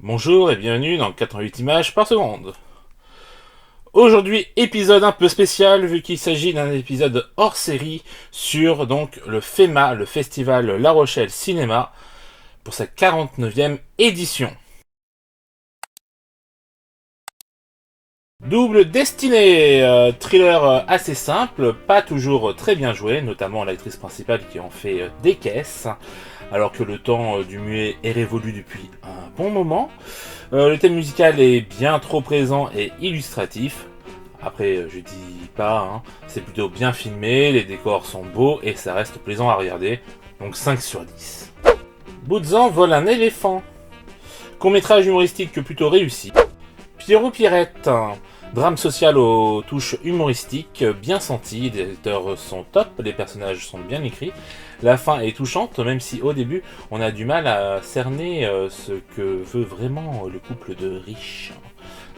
Bonjour et bienvenue dans 88 images par seconde. Aujourd'hui, épisode un peu spécial vu qu'il s'agit d'un épisode hors série sur donc le FEMA, le festival La Rochelle Cinéma, pour sa 49e édition. Double Destinée, thriller assez simple, pas toujours très bien joué, notamment l'actrice principale qui en fait des caisses, alors que le temps du muet est révolu depuis un bon moment. Le thème musical est bien trop présent et illustratif. Après, je dis pas, c'est plutôt bien filmé, les décors sont beaux et ça reste plaisant à regarder, donc 5 sur 10. Bouzan vole un éléphant. Court-métrage humoristique plutôt réussi. Pierrot Pierrette, drame social aux touches humoristiques, bien senti, les acteurs sont top, les personnages sont bien écrits, la fin est touchante, même si au début on a du mal à cerner ce que veut vraiment le couple de riches.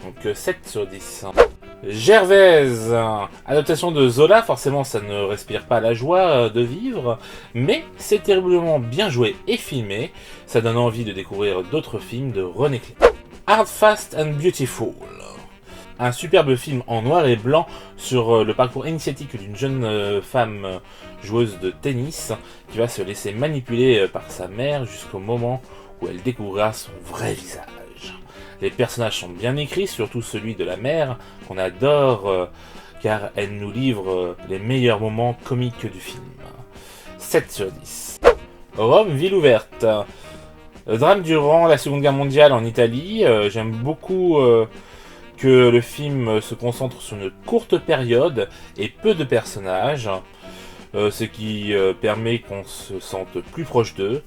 Donc 7 sur 10. Gervaise, adaptation de Zola, forcément ça ne respire pas la joie de vivre, mais c'est terriblement bien joué et filmé, ça donne envie de découvrir d'autres films de René Clair. Hard, Fast and Beautiful. Un superbe film en noir et blanc sur le parcours initiatique d'une jeune femme joueuse de tennis qui va se laisser manipuler par sa mère jusqu'au moment où elle découvrira son vrai visage. Les personnages sont bien écrits, surtout celui de la mère qu'on adore car elle nous livre les meilleurs moments comiques du film. 7 sur 10. Rome, ville ouverte. Drame durant la Seconde Guerre mondiale en Italie. J'aime beaucoup que le film se concentre sur une courte période et peu de personnages, ce qui permet qu'on se sente plus proche d'eux.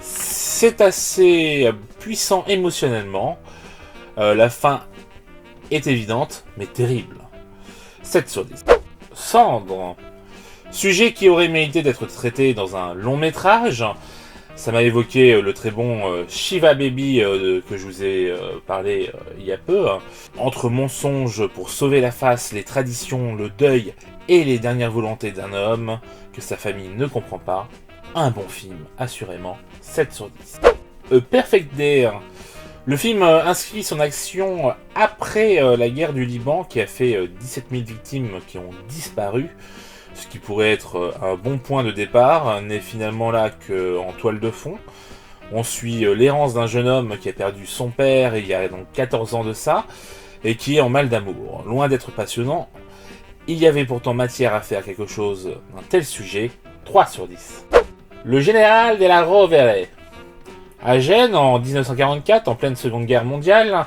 C'est assez puissant émotionnellement. La fin est évidente, mais terrible. 7 sur 10. Cendre. Sujet qui aurait mérité d'être traité dans un long métrage. Ça m'a évoqué le très bon Shiva Baby que je vous ai parlé il y a peu. Entre mensonges pour sauver la face, les traditions, le deuil et les dernières volontés d'un homme que sa famille ne comprend pas, un bon film, assurément, 7 sur 10. Perfect Day. Le film inscrit son action après la guerre du Liban qui a fait 17 000 victimes qui ont disparu. Ce qui pourrait être un bon point de départ, n'est finalement là qu'en toile de fond. On suit l'errance d'un jeune homme qui a perdu son père il y a donc 14 ans de ça, et qui est en mal d'amour. Loin d'être passionnant, il y avait pourtant matière à faire quelque chose d'un tel sujet, 3 sur 10. Le général de la Rovere. À Gênes, en 1944, en pleine Seconde Guerre mondiale,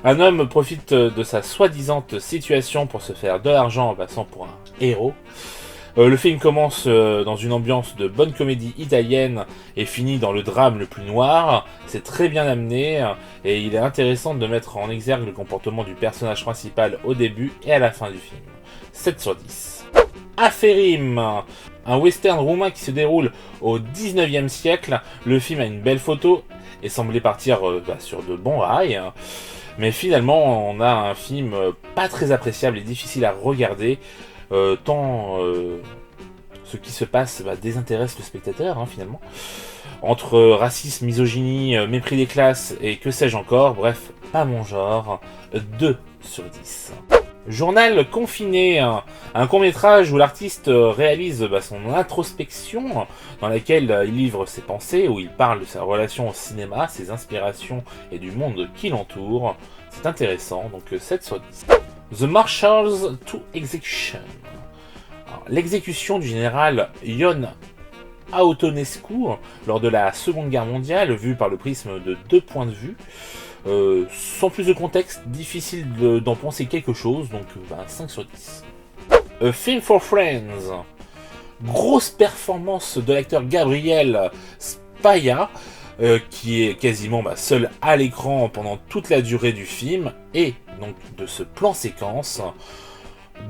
un homme profite de sa soi-disant situation pour se faire de l'argent en passant pour un héros. Le film commence dans une ambiance de bonne comédie italienne et finit dans le drame le plus noir. C'est très bien amené et il est intéressant de mettre en exergue le comportement du personnage principal au début et à la fin du film. 7 sur 10. Aferim, un western roumain qui se déroule au 19e siècle. Le film a une belle photo et semblait partir sur de bons rails. Mais finalement, on a un film pas très appréciable et difficile à regarder. Tant ce qui se passe désintéresse le spectateur finalement. Entre racisme, misogynie, mépris des classes et que sais-je encore, bref, pas mon genre, 2 sur 10. Journal confiné, un court-métrage où l'artiste réalise son introspection, dans laquelle il livre ses pensées, où il parle de sa relation au cinéma, ses inspirations et du monde qui l'entoure. C'est intéressant, donc 7 sur 10. The Marshals to Execution. L'exécution du général Ion Antonescu lors de la Seconde Guerre mondiale, vue par le prisme de 2 points de vue. Sans plus de contexte, difficile d'en penser quelque chose, donc 5 sur 10. A Film for Friends. Grosse performance de l'acteur Gabriel Spaya, qui est quasiment seul à l'écran pendant toute la durée du film, et donc de ce plan séquence,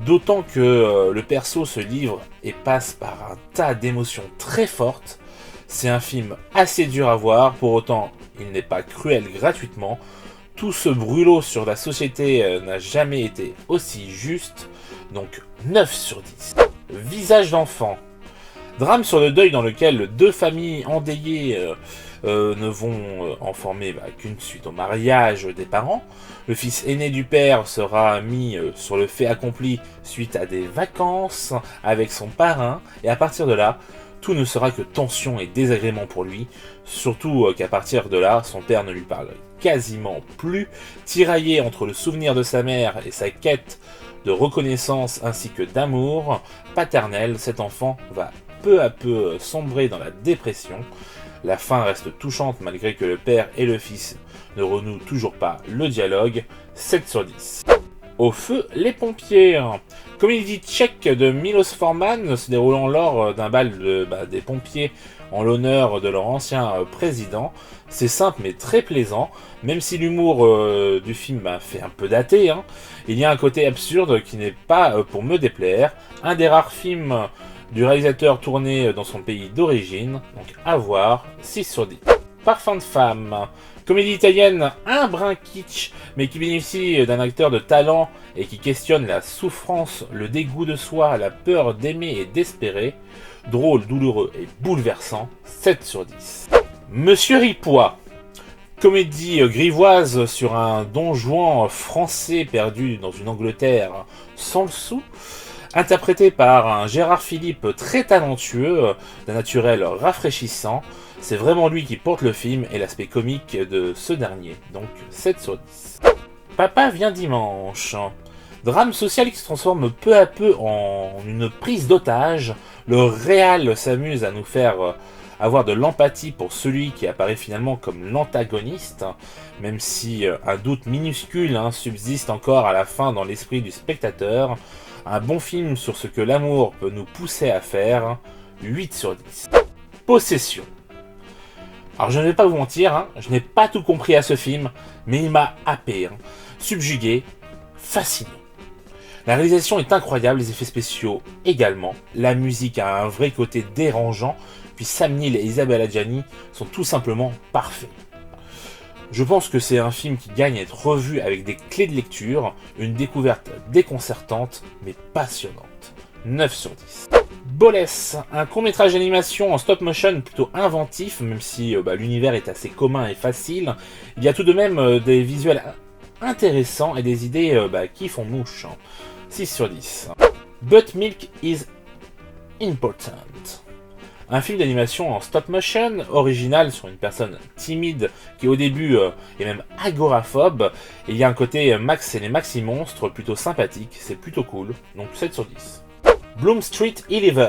d'autant que le perso se livre et passe par un tas d'émotions très fortes. C'est un film assez dur à voir, pour autant il n'est pas cruel gratuitement. Tout ce brûlot sur la société n'a jamais été aussi juste, donc 9 sur 10. Visage d'enfant. Drame sur le deuil dans lequel 2 familles endeuillées ne vont en former qu'une suite au mariage des parents. Le fils aîné du père sera mis sur le fait accompli suite à des vacances avec son parrain, et à partir de là, tout ne sera que tension et désagrément pour lui, surtout qu'à partir de là, son père ne lui parle quasiment plus. Tiraillé entre le souvenir de sa mère et sa quête de reconnaissance ainsi que d'amour paternel, cet enfant va peu à peu sombrer dans la dépression. La fin reste touchante malgré que le père et le fils ne renouent toujours pas le dialogue. 7 sur 10. Au feu, les pompiers. Comédie tchèque de Milos Forman se déroulant lors d'un bal des pompiers en l'honneur de leur ancien président. C'est simple mais très plaisant, même si l'humour du film fait un peu daté. Il y a un côté absurde qui n'est pas pour me déplaire. Un des rares films du réalisateur tourné dans son pays d'origine, donc à voir, 6 sur 10. Parfum de femme. Comédie italienne un brin kitsch, mais qui bénéficie d'un acteur de talent et qui questionne la souffrance, le dégoût de soi, la peur d'aimer et d'espérer. Drôle, douloureux et bouleversant, 7 sur 10. Monsieur Ripois. Comédie grivoise sur un Don Juan français perdu dans une Angleterre sans le sou, interprété par un Gérard Philippe très talentueux, d'un naturel rafraîchissant. C'est vraiment lui qui porte le film et l'aspect comique de ce dernier, donc 7 sur 10. Papa vient dimanche. Drame social qui se transforme peu à peu en une prise d'otage. Le réal s'amuse à nous faire avoir de l'empathie pour celui qui apparaît finalement comme l'antagoniste, même si un doute minuscule subsiste encore à la fin dans l'esprit du spectateur. Un bon film sur ce que l'amour peut nous pousser à faire, 8 sur 10. Possession. Alors je ne vais pas vous mentir, je n'ai pas tout compris à ce film, mais il m'a happé, subjugué, fasciné. La réalisation est incroyable, les effets spéciaux également, la musique a un vrai côté dérangeant, puis Sam Neill et Isabelle Adjani sont tout simplement parfaits. Je pense que c'est un film qui gagne à être revu avec des clés de lecture, une découverte déconcertante mais passionnante. 9 sur 10. Bolès, un court-métrage d'animation en stop-motion plutôt inventif, même si l'univers est assez commun et facile. Il y a tout de même des visuels intéressants et des idées qui font mouche. 6 sur 10. But Milk is Important. Un film d'animation en stop-motion, original sur une personne timide qui au début est même agoraphobe. Et il y a un côté Max et les Maxi Monstres plutôt sympathique, c'est plutôt cool, donc 7 sur 10. Bloom Street 11.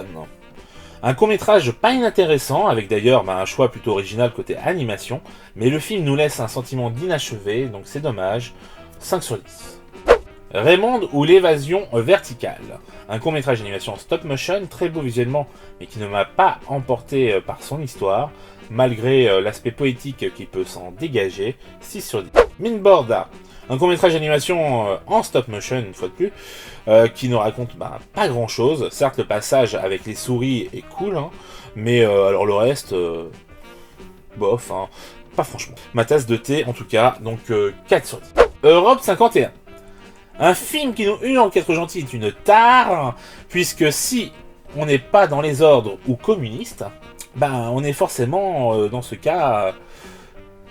Un court-métrage pas inintéressant, avec d'ailleurs un choix plutôt original côté animation, mais le film nous laisse un sentiment d'inachevé, donc c'est dommage, 5 sur 10. Raymond ou l'évasion verticale. Un court-métrage d'animation en stop-motion, très beau visuellement, mais qui ne m'a pas emporté par son histoire, malgré l'aspect poétique qui peut s'en dégager, 6 sur 10. Minborda. Un court-métrage d'animation en stop-motion, une fois de plus, qui ne raconte pas grand-chose. Certes, le passage avec les souris est cool, mais alors le reste, bof, pas franchement. Ma tasse de thé, en tout cas, donc 4 sur 10. Europe 51. Un film qui nous une en quatre gentils est une tare, puisque si on n'est pas dans les ordres ou communiste, on est forcément, dans ce cas,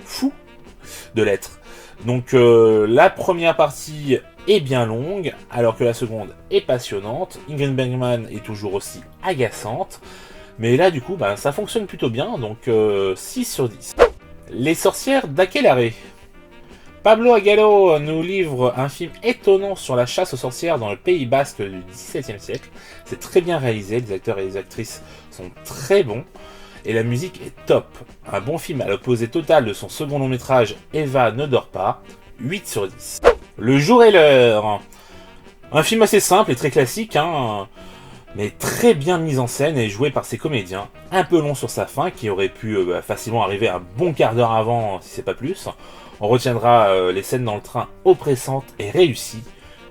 fou de l'être. Donc la première partie est bien longue, alors que la seconde est passionnante. Ingrid Bergman est toujours aussi agaçante, mais là du coup ça fonctionne plutôt bien, donc 6 sur 10. Les sorcières d'Akelarre. Pablo Aguelo nous livre un film étonnant sur la chasse aux sorcières dans le Pays Basque du XVIIe siècle. C'est très bien réalisé, les acteurs et les actrices sont très bons, et la musique est top. Un bon film à l'opposé total de son second long métrage Eva ne dort pas, 8 sur 10. Le jour et l'heure. Un film assez simple et très classique, mais très bien mis en scène et joué par ses comédiens. Un peu long sur sa fin, qui aurait pu facilement arriver un bon quart d'heure avant, si c'est pas plus. On retiendra les scènes dans le train oppressantes et réussies,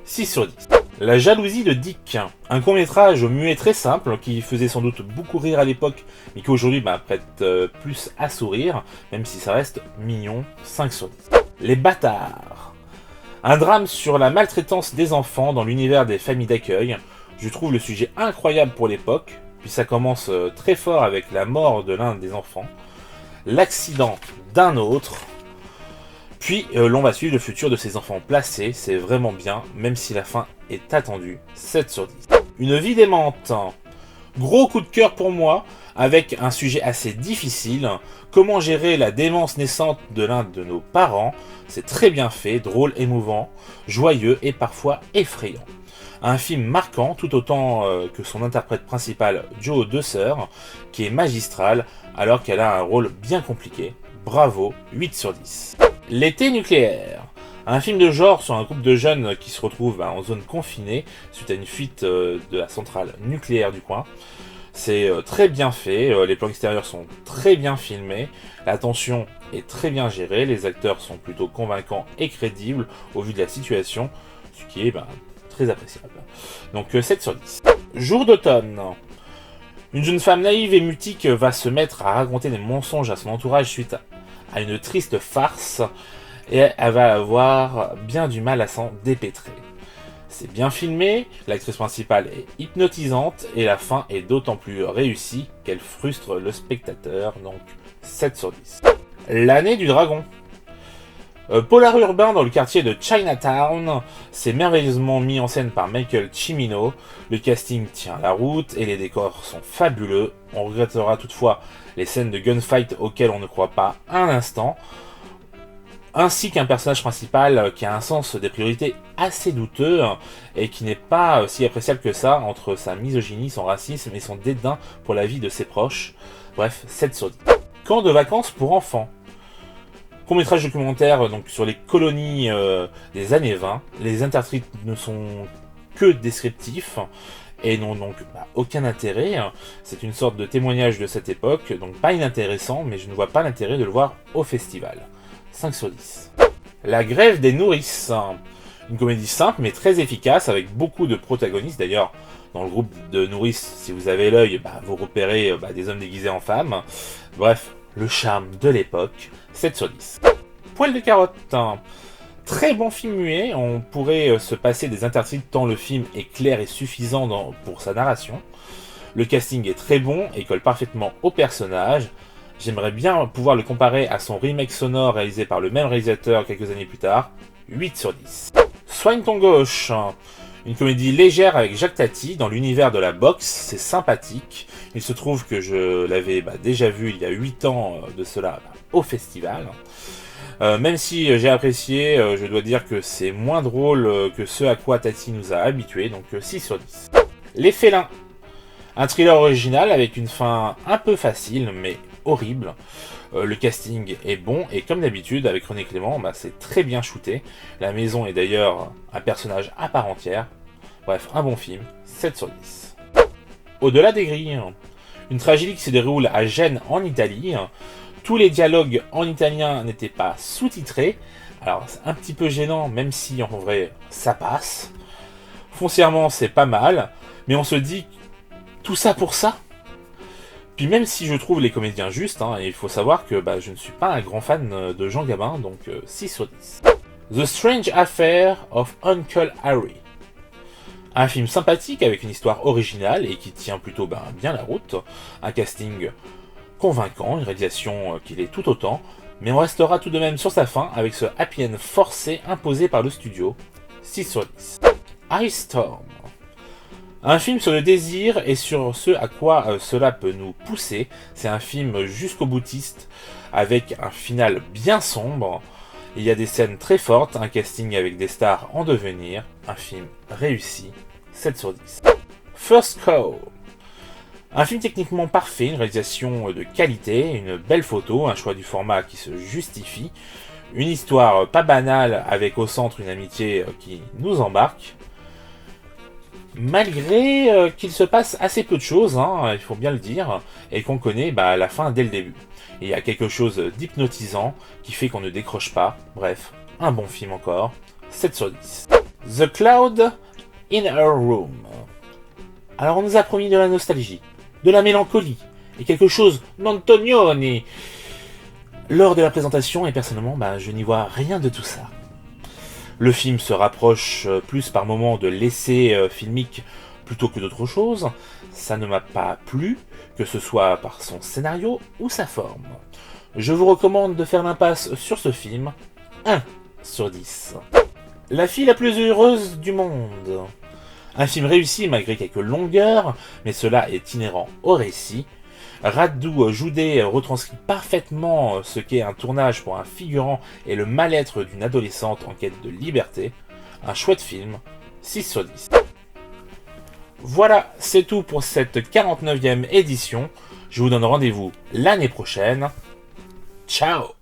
6 sur 10. La jalousie de Dick, un court-métrage muet très simple qui faisait sans doute beaucoup rire à l'époque, mais qui aujourd'hui prête plus à sourire, même si ça reste mignon, 5 sur 10. Les bâtards, un drame sur la maltraitance des enfants dans l'univers des familles d'accueil. Je trouve le sujet incroyable pour l'époque, puis ça commence très fort avec la mort de l'un des enfants. l'accident d'un autre. Puis l'on va suivre le futur de ces enfants placés, c'est vraiment bien, même si la fin est attendue, 7 sur 10. Une vie démente, gros coup de cœur pour moi, avec un sujet assez difficile, comment gérer la démence naissante de l'un de nos parents, c'est très bien fait, drôle, émouvant, joyeux et parfois effrayant. Un film marquant, tout autant que son interprète principal, Joe Dusser, qui est magistral, alors qu'elle a un rôle bien compliqué. Bravo, 8 sur 10. L'été nucléaire. Un film de genre sur un groupe de jeunes qui se retrouvent en zone confinée suite à une fuite de la centrale nucléaire du coin. C'est très bien fait, les plans extérieurs sont très bien filmés, la tension est très bien gérée, les acteurs sont plutôt convaincants et crédibles au vu de la situation, ce qui est très appréciable. Donc 7 sur 10. Jour d'automne. Une jeune femme naïve et mutique va se mettre à raconter des mensonges à son entourage suite à une triste farce, et elle va avoir bien du mal à s'en dépêtrer. C'est bien filmé, l'actrice principale est hypnotisante et la fin est d'autant plus réussie qu'elle frustre le spectateur, donc 7 sur 10. L'année du dragon. Polar urbain dans le quartier de Chinatown, c'est merveilleusement mis en scène par Michael Cimino, le casting tient la route et les décors sont fabuleux, on regrettera toutefois les scènes de gunfight auxquelles on ne croit pas un instant, ainsi qu'un personnage principal qui a un sens des priorités assez douteux et qui n'est pas si appréciable que ça entre sa misogynie, son racisme et son dédain pour la vie de ses proches. Bref, 7 sur 10. Camp de vacances pour enfants. Court-métrage documentaire donc, sur les colonies des années 20. Les intertitres ne sont que descriptifs et n'ont donc aucun intérêt. C'est une sorte de témoignage de cette époque, donc pas inintéressant, mais je ne vois pas l'intérêt de le voir au festival. 5 sur 10. La grève des nourrices. Une comédie simple mais très efficace avec beaucoup de protagonistes. D'ailleurs, dans le groupe de nourrices, si vous avez l'œil, vous repérez des hommes déguisés en femmes. Bref, le charme de l'époque. 7 sur 10. Poil de carotte. Très bon film muet. On pourrait se passer des intertitres tant le film est clair et suffisant pour sa narration. Le casting est très bon et colle parfaitement au personnage. J'aimerais bien pouvoir le comparer à son remake sonore réalisé par le même réalisateur quelques années plus tard. 8 sur 10. Soigne ton gauche. Une comédie légère avec Jacques Tati dans l'univers de la boxe, c'est sympathique. Il se trouve que je l'avais déjà vu il y a 8 ans de cela au festival. Même si j'ai apprécié, je dois dire que c'est moins drôle que ce à quoi Tati nous a habitués, donc 6 sur 10. Les félins. Un thriller original avec une fin un peu facile, mais horrible. Le casting est bon et comme d'habitude avec René Clément, c'est très bien shooté. La maison est d'ailleurs un personnage à part entière. Bref, un bon film, 7 sur 10. Au-delà des grilles, une tragédie qui se déroule à Gênes en Italie. Tous les dialogues en italien n'étaient pas sous-titrés. Alors c'est un petit peu gênant, même si en vrai ça passe. Foncièrement c'est pas mal, mais on se dit tout ça pour ça. Puis même si je trouve les comédiens justes, il faut savoir que je ne suis pas un grand fan de Jean Gabin, donc 6 sur 10. The Strange Affair of Uncle Harry. Un film sympathique avec une histoire originale et qui tient plutôt bien la route. Un casting convaincant, une réalisation qui l'est tout autant, mais on restera tout de même sur sa fin avec ce happy end forcé imposé par le studio. 6 sur 10. Ice Storm. Un film sur le désir et sur ce à quoi cela peut nous pousser. C'est un film jusqu'au boutiste avec un final bien sombre. Il y a des scènes très fortes, un casting avec des stars en devenir, un film réussi, 7 sur 10. First Cow. Un film techniquement parfait, une réalisation de qualité, une belle photo, un choix du format qui se justifie, une histoire pas banale avec au centre une amitié qui nous embarque. Malgré qu'il se passe assez peu de choses, il faut bien le dire, et qu'on connaît la fin dès le début. Et il y a quelque chose d'hypnotisant qui fait qu'on ne décroche pas. Bref, un bon film encore. 7 sur 10. The Cloud in Her Room. Alors on nous a promis de la nostalgie, de la mélancolie, et quelque chose d'Antonioni. Lors de la présentation, et personnellement, je n'y vois rien de tout ça. Le film se rapproche plus par moments de l'essai filmique plutôt que d'autre chose. Ça ne m'a pas plu, que ce soit par son scénario ou sa forme. Je vous recommande de faire l'impasse sur ce film. 1 sur 10. La fille la plus heureuse du monde. Un film réussi malgré quelques longueurs, mais cela est inhérent au récit. Radu Jude retranscrit parfaitement ce qu'est un tournage pour un figurant et le mal-être d'une adolescente en quête de liberté. Un chouette film, 6 sur 10. Voilà, c'est tout pour cette 49e édition. Je vous donne rendez-vous l'année prochaine. Ciao!